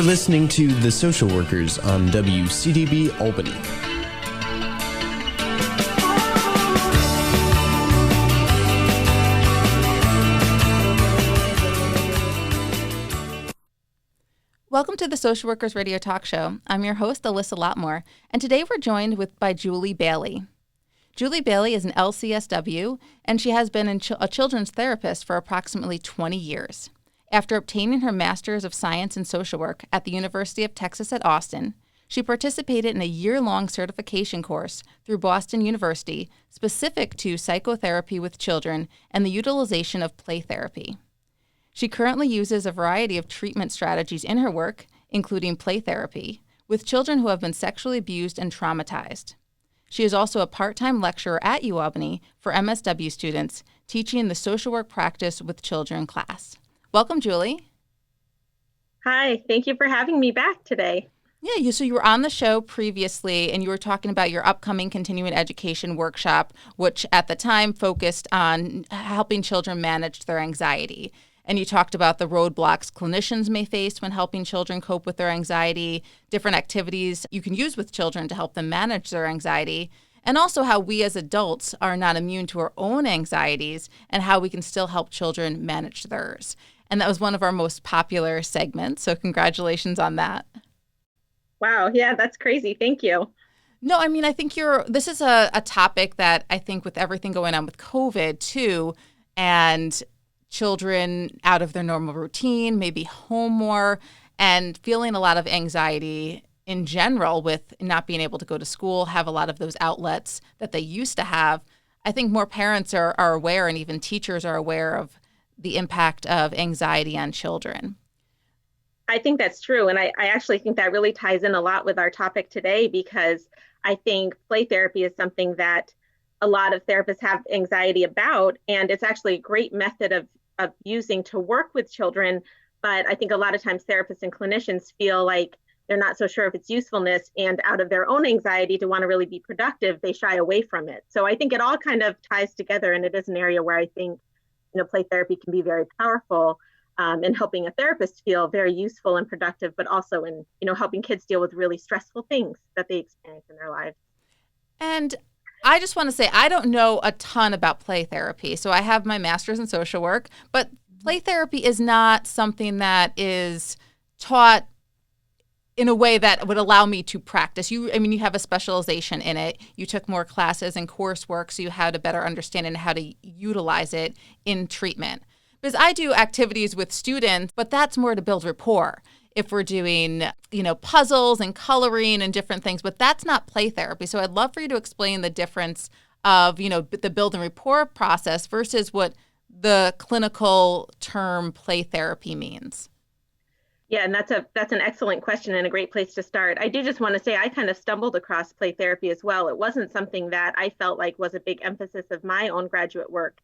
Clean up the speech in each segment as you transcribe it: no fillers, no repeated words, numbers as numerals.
You're listening to The Social Workers on WCDB Albany. Welcome to the Social Workers Radio Talk Show. I'm your host, Alyssa Lotmore, and today we're joined by Julie Bailey. Julie Bailey is an LCSW, and she has been a children's therapist for approximately 20 years. After obtaining her Master's of Science in Social Work at the University of Texas at Austin, she participated in a year-long certification course through Boston University specific to psychotherapy with children and the utilization of play therapy. She currently uses a variety of treatment strategies in her work, including play therapy, with children who have been sexually abused and traumatized. She is also a part-time lecturer at UAlbany for MSW students, teaching the social work practice with children class. Welcome, Julie. Hi, thank you for having me back today. Yeah, so you were on the show previously, and you were talking about your upcoming continuing education workshop, which at the time focused on helping children manage their anxiety. And you talked about the roadblocks clinicians may face when helping children cope with their anxiety, different activities you can use with children to help them manage their anxiety, and also how we as adults are not immune to our own anxieties and how we can still help children manage theirs. And that was one of our most popular segments, so congratulations on that. Wow, yeah, that's crazy. Thank you. No, I mean, I think this is a topic that I think with everything going on with COVID too, and children out of their normal routine, maybe home more, and feeling a lot of anxiety in general with not being able to go to school, have a lot of those outlets that they used to have. I think more parents are aware, and even teachers are aware of the impact of anxiety on children. I think that's true. And I actually think that really ties in a lot with our topic today, because I think play therapy is something that a lot of therapists have anxiety about, and it's actually a great method of using to work with children. But I think a lot of times therapists and clinicians feel like they're not so sure of its usefulness, and out of their own anxiety to want to really be productive, they shy away from it. So I think it all kind of ties together, and it is an area where I think, play therapy can be very powerful in helping a therapist feel very useful and productive, but also in, helping kids deal with really stressful things that they experience in their lives. And I just want to say, I don't know a ton about play therapy. So I have my master's in social work, but play therapy is not something that is taught in a way that would allow me to practice. You have a specialization in it. You took more classes and coursework, so you had a better understanding of how to utilize it in treatment. Because I do activities with students, but that's more to build rapport. If we're doing, puzzles and coloring and different things, but that's not play therapy. So I'd love for you to explain the difference of, the build and rapport process versus what the clinical term play therapy means. Yeah, and that's an excellent question and a great place to start. I do just want to say I kind of stumbled across play therapy as well. It wasn't something that I felt like was a big emphasis of my own graduate work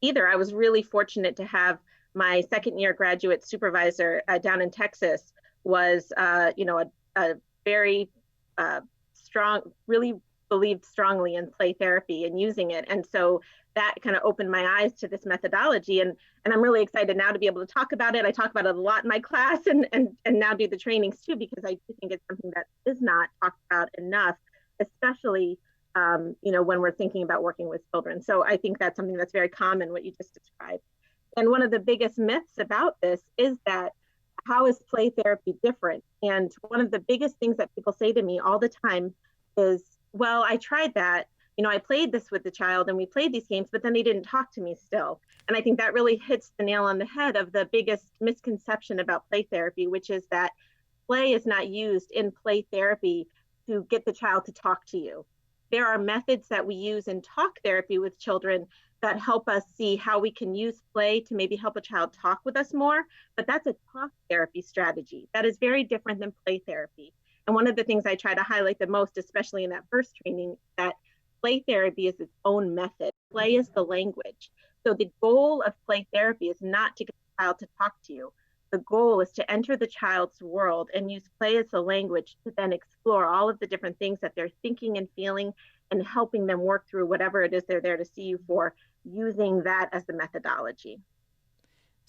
either. I was really fortunate to have my second year graduate supervisor down in Texas was, a very strong, really believed strongly in play therapy and using it. And so that kind of opened my eyes to this methodology. And I'm really excited now to be able to talk about it. I talk about it a lot in my class and now do the trainings too, because I do think it's something that is not talked about enough, especially when we're thinking about working with children. So I think that's something that's very common, what you just described. And one of the biggest myths about this is that how is play therapy different? And one of the biggest things that people say to me all the time is, well, I tried that. I played this with the child and we played these games, but then they didn't talk to me still. And I think that really hits the nail on the head of the biggest misconception about play therapy, which is that play is not used in play therapy to get the child to talk to you. There are methods that we use in talk therapy with children that help us see how we can use play to maybe help a child talk with us more, but that's a talk therapy strategy. That is very different than play therapy. And one of the things I try to highlight the most, especially in that first training, that play therapy is its own method. Play is the language. So the goal of play therapy is not to get the child to talk to you. The goal is to enter the child's world and use play as a language to then explore all of the different things that they're thinking and feeling, and helping them work through whatever it is they're there to see you for, using that as the methodology.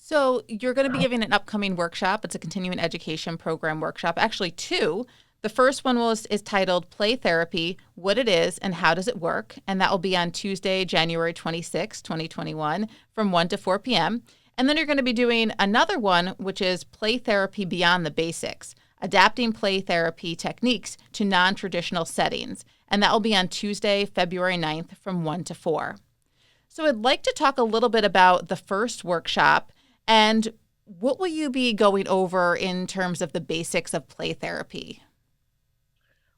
So you're going to be giving an upcoming workshop. It's a continuing education program workshop, actually two. The first one is titled Play Therapy, What It Is and How Does It Work? And that will be on Tuesday, January 26, 2021 from 1 to 4 p.m. And then you're going to be doing another one, which is Play Therapy Beyond the Basics, Adapting Play Therapy Techniques to Non-Traditional Settings. And that will be on Tuesday, February 9th from 1 to 4. So I'd like to talk a little bit about the first workshop and what will you be going over in terms of the basics of play therapy?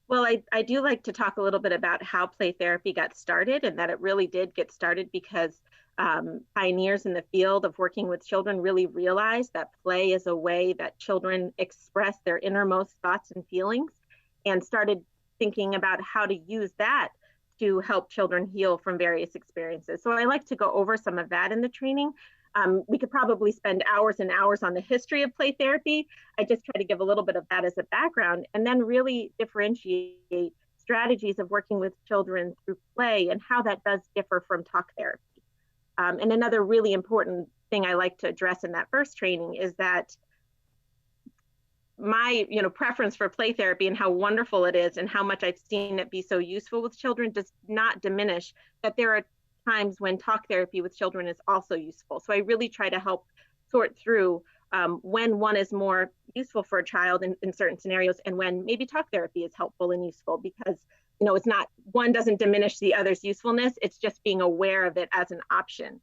Well, I do like to talk a little bit about how play therapy got started, and that it really did get started because pioneers in the field of working with children really realized that play is a way that children express their innermost thoughts and feelings, and started thinking about how to use that to help children heal from various experiences. So I like to go over some of that in the training. We could probably spend hours and hours on the history of play therapy. I just try to give a little bit of that as a background, and then really differentiate strategies of working with children through play and how that does differ from talk therapy. And another really important thing I like to address in that first training is that my preference for play therapy and how wonderful it is and how much I've seen it be so useful with children does not diminish that there are times when talk therapy with children is also useful. So I really try to help sort through when one is more useful for a child in certain scenarios, and when maybe talk therapy is helpful and useful, because it's not, one doesn't diminish the other's usefulness. It's just being aware of it as an option.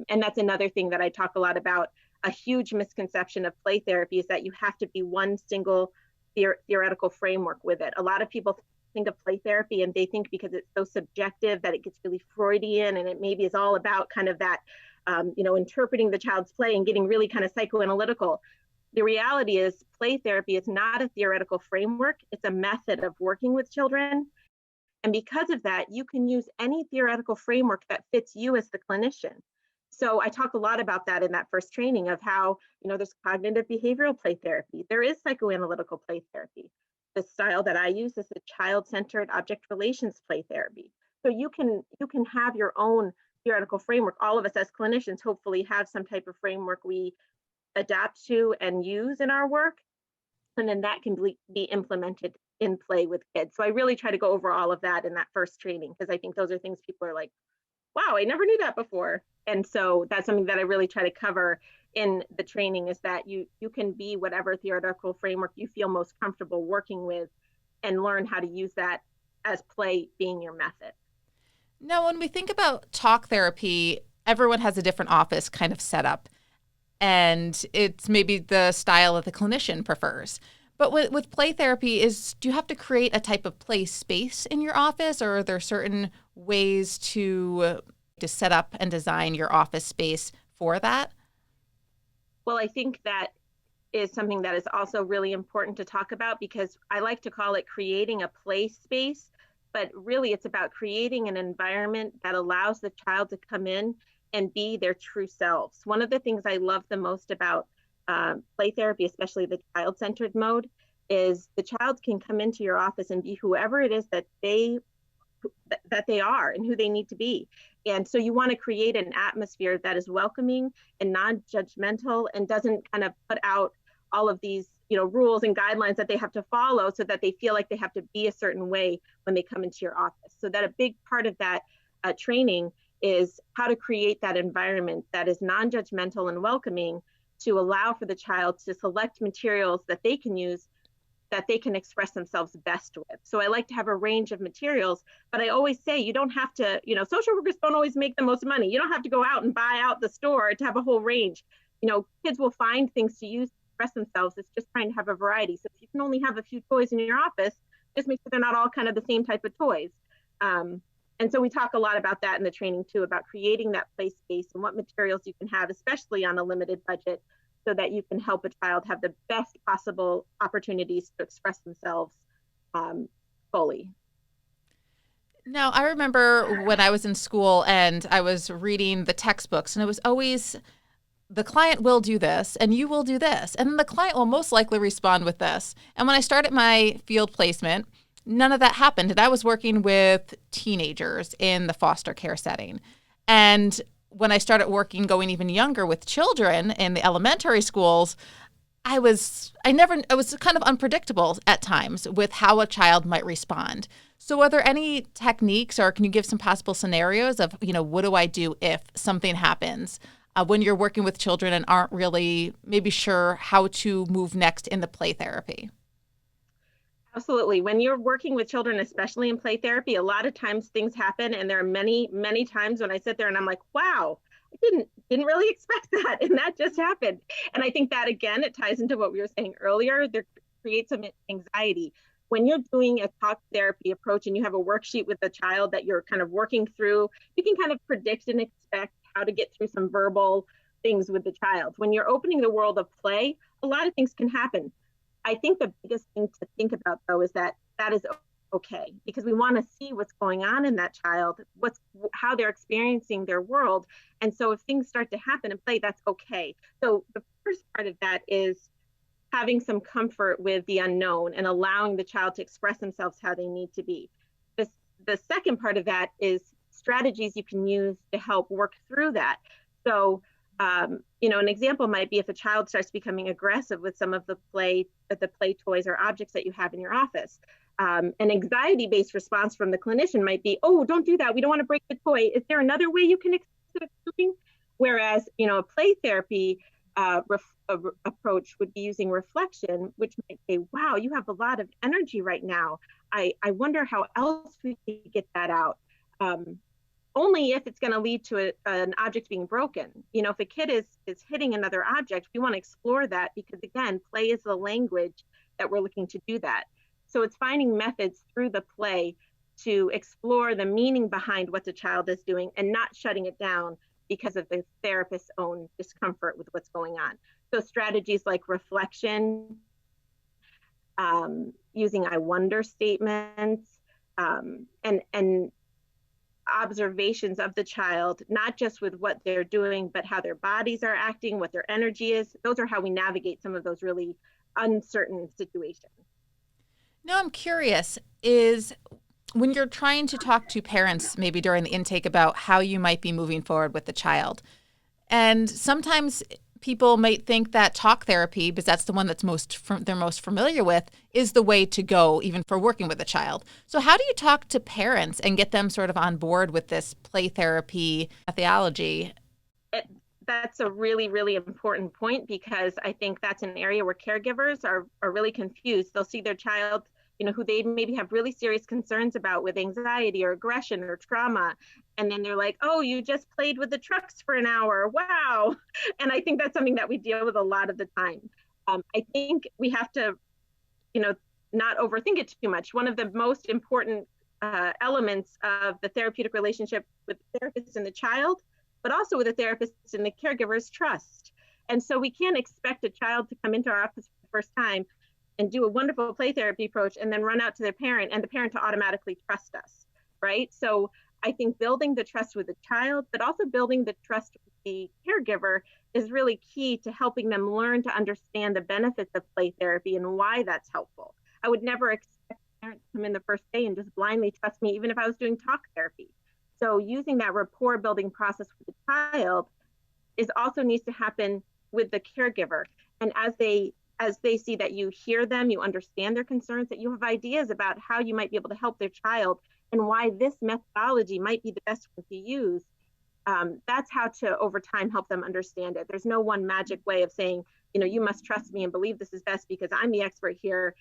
And that's another thing that I talk a lot about. A huge misconception of play therapy is that you have to be one single theoretical framework with it. A lot of people think of play therapy and they think because it's so subjective that it gets really Freudian, and it maybe is all about kind of that, interpreting the child's play and getting really kind of psychoanalytical. The reality is play therapy is not a theoretical framework. It's a method of working with children. And because of that, you can use any theoretical framework that fits you as the clinician. So I talk a lot about that in that first training of how, there's cognitive behavioral play therapy. There is psychoanalytical play therapy. The style that I use is the child-centered object relations play therapy. So you can have your own theoretical framework. All of us as clinicians hopefully have some type of framework we adapt to and use in our work. And then that can be implemented in play with kids. So I really try to go over all of that in that first training, because I think those are things people are like, wow, I never knew that before. And so that's something that I really try to cover in the training, is that you can be whatever theoretical framework you feel most comfortable working with, and learn how to use that as play being your method. Now, when we think about talk therapy, everyone has a different office kind of setup, and it's maybe the style that the clinician prefers. But with play therapy, do you have to create a type of play space in your office, or are there certain ways to set up and design your office space for that? Well, I think that is something that is also really important to talk about, because I like to call it creating a play space, but really it's about creating an environment that allows the child to come in and be their true selves. One of the things I love the most about play therapy, especially the child-centered mode, is the child can come into your office and be whoever it is that they are and who they need to be. And so you want to create an atmosphere that is welcoming and non-judgmental, and doesn't kind of put out all of these, rules and guidelines that they have to follow, so that they feel like they have to be a certain way when they come into your office. So that a big part of that training is how to create that environment that is non-judgmental and welcoming, to allow for the child to select materials that they can use, that they can express themselves best with. So I like to have a range of materials, but I always say you don't have to, social workers don't always make the most money. You don't have to go out and buy out the store to have a whole range. Kids will find things to use to express themselves. It's just trying to have a variety. So if you can only have a few toys in your office, just make sure they're not all kind of the same type of toys. And so we talk a lot about that in the training too, about creating that play space and what materials you can have, especially on a limited budget, so that you can help a child have the best possible opportunities to express themselves fully. Now, I remember when I was in school and I was reading the textbooks, and it was always, the client will do this and you will do this, and the client will most likely respond with this. And when I started my field placement, none of that happened. And I was working with teenagers in the foster care setting. And when I started working, going even younger with children in the elementary schools, it was kind of unpredictable at times with how a child might respond. So are there any techniques, or can you give some possible scenarios of, what do I do if something happens when you're working with children and aren't really maybe sure how to move next in the play therapy? Absolutely. When you're working with children, especially in play therapy, a lot of times things happen, and there are many, many times when I sit there and I'm like, wow, I didn't really expect that, and that just happened. And I think that again, it ties into what we were saying earlier. There creates some anxiety. When you're doing a talk therapy approach and you have a worksheet with the child that you're kind of working through, you can kind of predict and expect how to get through some verbal things with the child. When you're opening the world of play, a lot of things can happen. I think the biggest thing to think about, though, is that that is okay, because we want to see what's going on in that child, how they're experiencing their world. And so if things start to happen in play, that's okay. So the first part of that is having some comfort with the unknown and allowing the child to express themselves how they need to be. The second part of that is strategies you can use to help work through that. So an example might be if a child starts becoming aggressive with some of the play toys or objects that you have in your office. An anxiety-based response from the clinician might be, oh, don't do that. We don't want to break the toy. Is there another way you can express it? Whereas, a play therapy approach would be using reflection, which might say, wow, you have a lot of energy right now. I wonder how else we could get that out. Only if it's going to lead to an object being broken. If a kid is hitting another object, we want to explore that, because again, play is the language that we're looking to do that. So it's finding methods through the play to explore the meaning behind what the child is doing and not shutting it down because of the therapist's own discomfort with what's going on. So strategies like reflection, using I wonder statements, and observations of the child, not just with what they're doing, but how their bodies are acting, what their energy is. Those are how we navigate some of those really uncertain situations. Now, I'm curious, is when you're trying to talk to parents, maybe during the intake, about how you might be moving forward with the child, and sometimes people might think that talk therapy, because that's the one that's they're most familiar with, is the way to go, even for working with a child. So how do you talk to parents and get them sort of on board with this play therapy methodology? That's a really, really important point, because I think that's an area where caregivers are really confused. They'll see their child, who they maybe have really serious concerns about, with anxiety or aggression or trauma. And then they're like, oh, you just played with the trucks for an hour. Wow. And I think that's something that we deal with a lot of the time. I think we have to, not overthink it too much. One of the most important elements of the therapeutic relationship with the therapist and the child, but also with the therapist and the caregiver, is trust. And so we can't expect a child to come into our office for the first time and do a wonderful play therapy approach and then run out to their parent and the parent to automatically trust us, right? So I think building the trust with the child, but also building the trust with the caregiver, is really key to helping them learn to understand the benefits of play therapy and why that's helpful. I would never expect a parent to come in the first day and just blindly trust me, even if I was doing talk therapy. So using that rapport building process with the child also needs to happen with the caregiver. And as they see that you hear them, you understand their concerns, that you have ideas about how you might be able to help their child and why this methodology might be the best one to use, that's how to, over time, help them understand it. There's no one magic way of saying, you must trust me and believe this is best because I'm the expert here.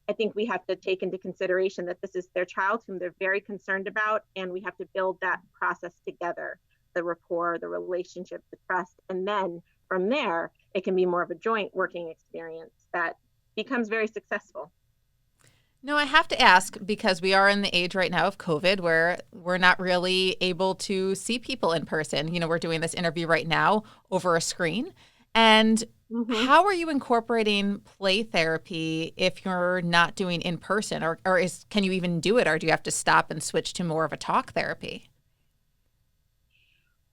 I think we have to take into consideration that this is their child whom they're very concerned about, and we have to build that process together, the rapport, the relationship, the trust, and then from there, it can be more of a joint working experience that becomes very successful. No, I have to ask, because we are in the age right now of COVID where we're not really able to see people in person. We're doing this interview right now over a screen. And how are you incorporating play therapy if you're not doing in person, or can you even do it, or do you have to stop and switch to more of a talk therapy?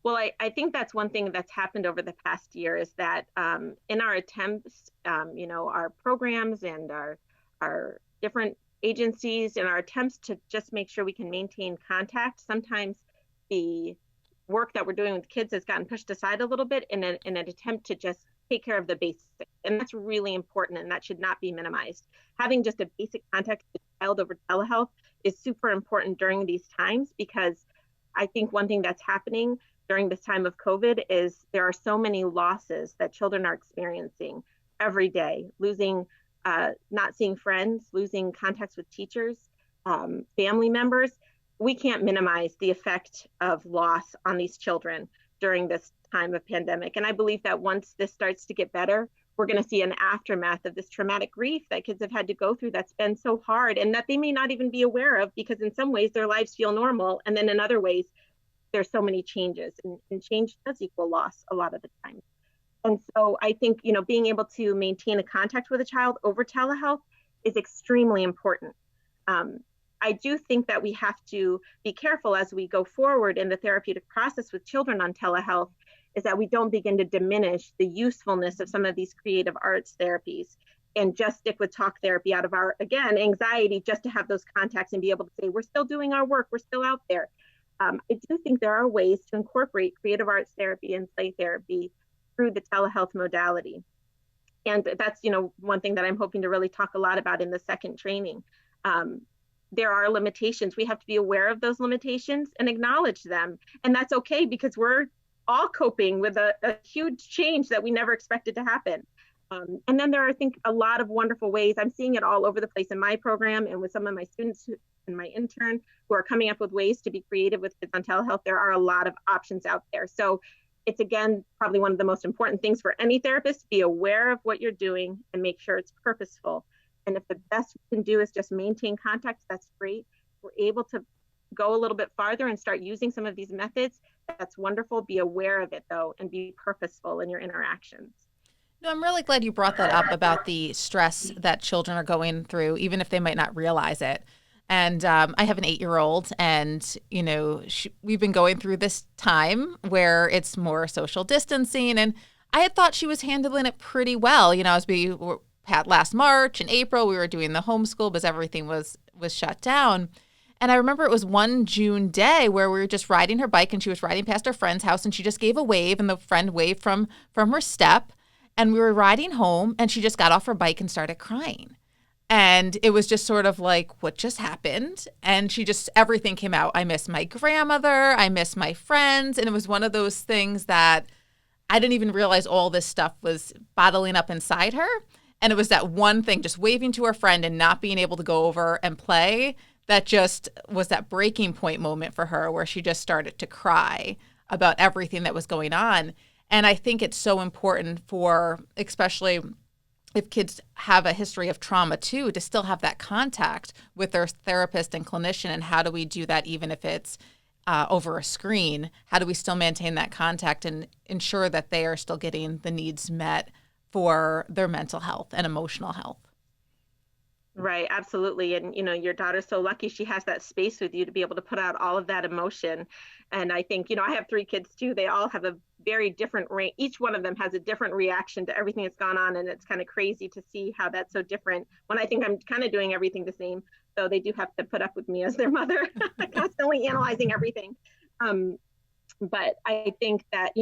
Well, I think that's one thing that's happened over the past year, is that in our attempts, our programs and our different agencies, in our attempts to just make sure we can maintain contact, sometimes the work that we're doing with kids has gotten pushed aside a little bit in an attempt to just take care of the basics. And that's really important, and that should not be minimized. Having just a basic contact with the child over telehealth is super important during these times, because I think one thing that's happening during this time of COVID is there are so many losses that children are experiencing every day, losing, not seeing friends, losing contacts with teachers, family members. We can't minimize the effect of loss on these children during this time of pandemic. And I believe that once this starts to get better, we're going to see an aftermath of this traumatic grief that kids have had to go through that's been so hard, and that they may not even be aware of, because in some ways their lives feel normal. And then in other ways, there's so many changes, and change does equal loss a lot of the time. And so I think, being able to maintain a contact with a child over telehealth is extremely important. I do think that we have to be careful as we go forward in the therapeutic process with children on telehealth, is that we don't begin to diminish the usefulness of some of these creative arts therapies and just stick with talk therapy out of our, again, anxiety, just to have those contacts and be able to say, we're still doing our work, we're still out there. I do think there are ways to incorporate creative arts therapy and play therapy through the telehealth modality. And that's, one thing that I'm hoping to really talk a lot about in the second training. There are limitations. We have to be aware of those limitations and acknowledge them. And that's okay, because we're all coping with a huge change that we never expected to happen. And then there are, I think, a lot of wonderful ways. I'm seeing it all over the place in my program and with some of my students and my intern who are coming up with ways to be creative with kids on telehealth. There are a lot of options out there. So it's, again, probably one of the most important things for any therapist to be aware of what you're doing and make sure it's purposeful. And if the best we can do is just maintain contact, that's great. If we're able to go a little bit farther and start using some of these methods, that's wonderful. Be aware of it, though, and be purposeful in your interactions. No, I'm really glad you brought that up about the stress that children are going through, even if they might not realize it. And I have an 8-year-old, and, we've been going through this time where it's more social distancing, and I had thought she was handling it pretty well. As we had last March and April, we were doing the homeschool because everything was shut down. And I remember it was one June day where we were just riding her bike, and she was riding past her friend's house, and she just gave a wave, and the friend waved from her step. And we were riding home, and she just got off her bike and started crying. And it was just sort of like, what just happened? And everything came out. I miss my grandmother. I miss my friends. And it was one of those things that I didn't even realize all this stuff was bottling up inside her. And it was that one thing, just waving to her friend and not being able to go over and play, that just was that breaking point moment for her, where she just started to cry about everything that was going on. And I think it's so important for, especially if kids have a history of trauma too, to still have that contact with their therapist and clinician. And how do we do that even if it's over a screen? How do we still maintain that contact and ensure that they are still getting the needs met for their mental health and emotional health? Right, absolutely. And, your daughter's so lucky she has that space with you to be able to put out all of that emotion. And I think, I have 3 kids too. They all have a very different range. Each one of them has a different reaction to everything that's gone on. And it's kind of crazy to see how that's so different when I think I'm kind of doing everything the same. So they do have to put up with me as their mother, constantly analyzing everything. But I think that,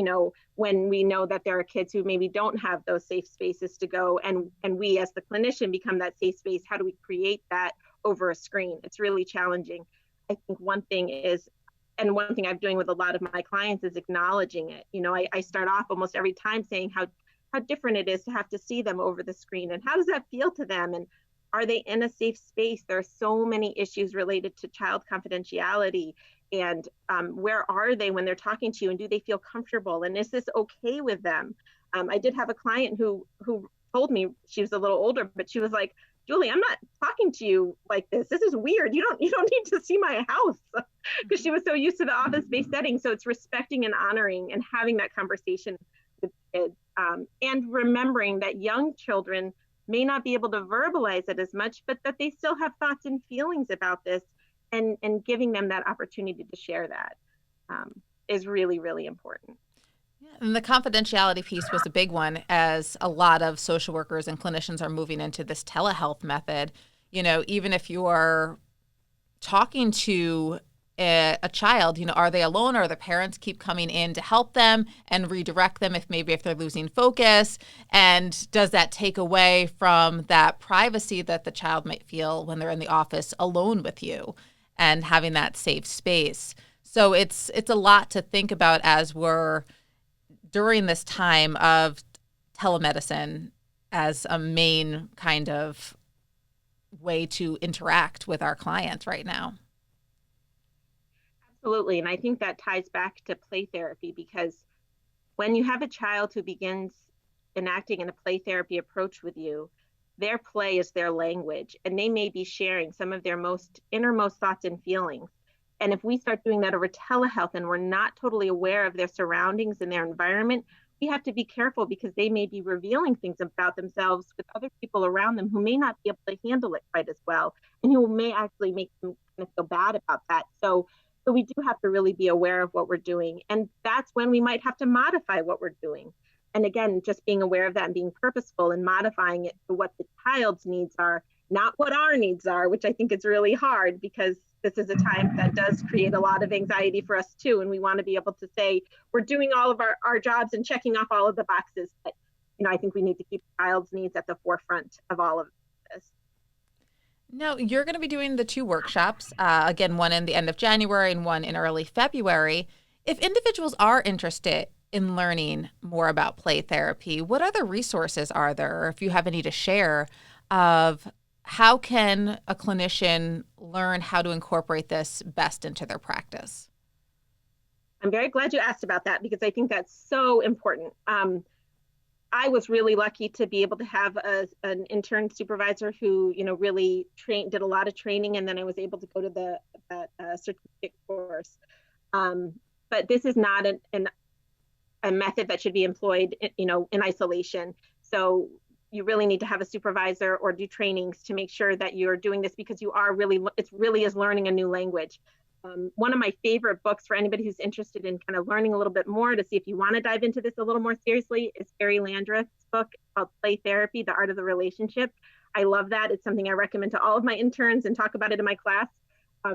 when we know that there are kids who maybe don't have those safe spaces to go, and we as the clinician become that safe space, how do we create that over a screen? It's really challenging. I think one thing I'm doing with a lot of my clients is acknowledging it. I start off almost every time saying how different it is to have to see them over the screen, and how does that feel to them? And are they in a safe space? There are so many issues related to child confidentiality. And where are they when they're talking to you, and do they feel comfortable? And is this okay with them? I did have a client who told me, she was a little older, but she was like, Julie, I'm not talking to you like this. This is weird. You don't need to see my house, because she was so used to the office-based setting. So it's respecting and honoring and having that conversation with kids, and remembering that young children may not be able to verbalize it as much, but that they still have thoughts and feelings about this. And giving them that opportunity to share that is really, really important. Yeah, and the confidentiality piece was a big one, as a lot of social workers and clinicians are moving into this telehealth method. Even if you're talking to a child, are they alone, or the parents keep coming in to help them and redirect them if they're losing focus? And does that take away from that privacy that the child might feel when they're in the office alone with you and having that safe space? So it's a lot to think about as we're during this time of telemedicine as a main kind of way to interact with our clients right now. Absolutely. And I think that ties back to play therapy, because when you have a child who begins enacting in a play therapy approach with you, their play is their language, and they may be sharing some of their most innermost thoughts and feelings. And if we start doing that over telehealth and we're not totally aware of their surroundings and their environment, we have to be careful, because they may be revealing things about themselves with other people around them who may not be able to handle it quite as well, and who may actually make them kind of feel bad about that. So we do have to really be aware of what we're doing. And that's when we might have to modify what we're doing. And again, just being aware of that and being purposeful and modifying it to what the child's needs are, not what our needs are, which I think is really hard, because this is a time that does create a lot of anxiety for us too. And we want to be able to say, we're doing all of our jobs and checking off all of the boxes. But, I think we need to keep the child's needs at the forefront of all of this. Now, you're going to be doing the 2 workshops, again, one in the end of January and one in early February. If individuals are interested in learning more about play therapy, what other resources are there, or if you have any to share, of how can a clinician learn how to incorporate this best into their practice? I'm very glad you asked about that, because I think that's so important. I was really lucky to be able to have an intern supervisor who, really did a lot of training, and then I was able to go to the certificate course. But this is not a method that should be employed, in isolation. So you really need to have a supervisor or do trainings to make sure that you're doing this, because it really is learning a new language. One of my favorite books for anybody who's interested in kind of learning a little bit more to see if you want to dive into this a little more seriously is Gary Landreth's book called Play Therapy, The Art of the Relationship. I love that. It's something I recommend to all of my interns and talk about it in my class.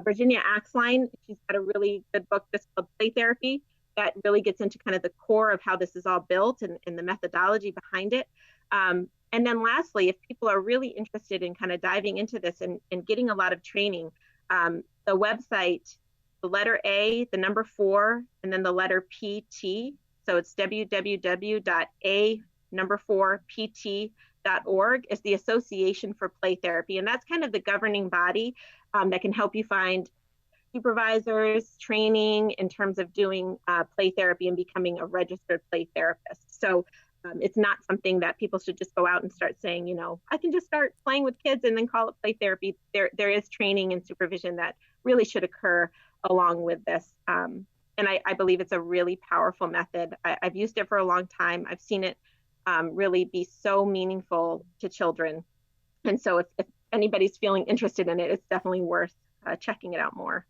Virginia Axline, she's got a really good book just called Play Therapy that really gets into kind of the core of how this is all built and the methodology behind it. And then lastly, if people are really interested in kind of diving into this and getting a lot of training, the website, the letter A, the number 4, and then the letter PT. So it's www.a4pt.org is the Association for Play Therapy. And that's kind of the governing body that can help you find supervisors, training in terms of doing play therapy and becoming a registered play therapist. So it's not something that people should just go out and start saying, I can just start playing with kids and then call it play therapy. There is training and supervision that really should occur along with this. And I believe it's a really powerful method. I've used it for a long time. I've seen it really be so meaningful to children. And so if anybody's feeling interested in it, it's definitely worth checking it out more.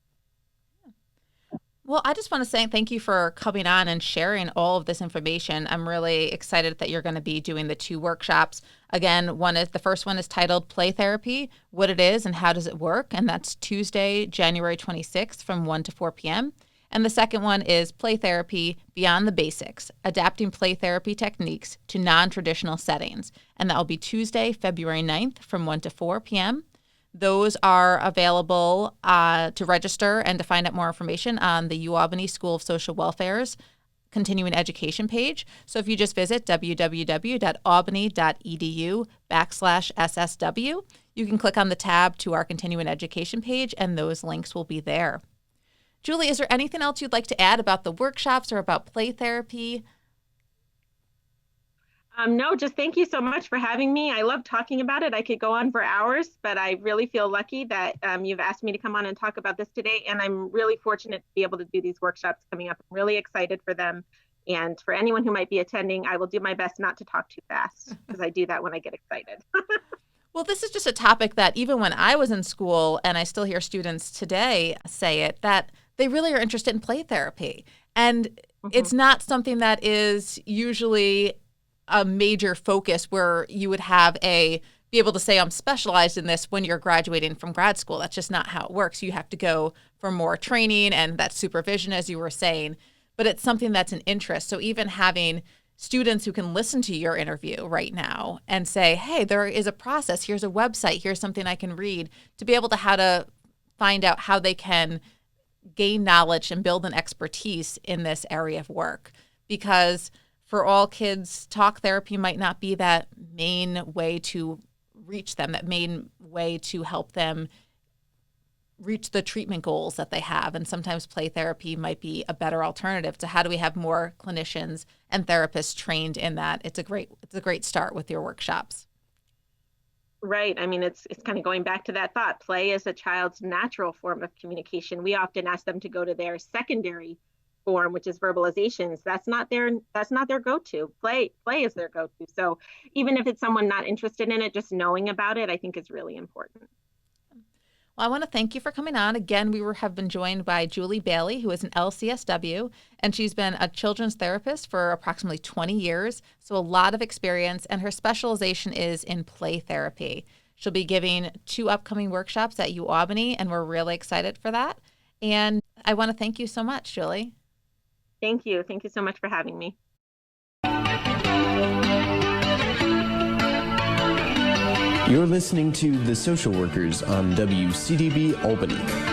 Well, I just want to say thank you for coming on and sharing all of this information. I'm really excited that you're going to be doing the 2 workshops. Again, the first one is titled Play Therapy, What It Is and How Does It Work? And that's Tuesday, January 26th from 1 to 4 p.m. And the second one is Play Therapy, Beyond the Basics, Adapting Play Therapy Techniques to Non-Traditional Settings. And that will be Tuesday, February 9th from 1 to 4 p.m. Those are available to register and to find out more information on the UAlbany School of Social Welfare's continuing education page. So if you just visit www.albany.edu/SSW, you can click on the tab to our continuing education page, and those links will be there. Julie, is there anything else you'd like to add about the workshops or about play therapy? No, just thank you so much for having me. I love talking about it. I could go on for hours, but I really feel lucky that you've asked me to come on and talk about this today. And I'm really fortunate to be able to do these workshops coming up. I'm really excited for them. And for anyone who might be attending, I will do my best not to talk too fast, because I do that when I get excited. Well, this is just a topic that even when I was in school, and I still hear students today say it, that they really are interested in play therapy. And it's not something that is usually a major focus where you would have be able to say I'm specialized in this when you're graduating from grad school. That's just not how it works. You have to go for more training and that supervision, as you were saying, but it's something that's an interest. So even having students who can listen to your interview right now and say, hey, there is a process, here's a website, here's something I can read, to be able to how to find out how they can gain knowledge and build an expertise in this area of work. Because for all kids, talk therapy might not be that main way to reach them, that main way to help them reach the treatment goals that they have. And sometimes play therapy might be a better alternative to how do we have more clinicians and therapists trained in that. It's a great start with your workshops. Right. I mean, it's kind of going back to that thought. Play is a child's natural form of communication. We often ask them to go to their secondary form, which is verbalizations. That's not their go-to. Play is their go-to. So even if it's someone not interested in it, just knowing about it, I think is really important. Well, I want to thank you for coming on. Again, have been joined by Julie Bailey, who is an LCSW, and she's been a children's therapist for approximately 20 years, so a lot of experience, and her specialization is in play therapy. She'll be giving 2 upcoming workshops at UAlbany, and we're really excited for that. And I want to thank you so much, Julie. Thank you. Thank you so much for having me. You're listening to The Social Workers on WCDB Albany.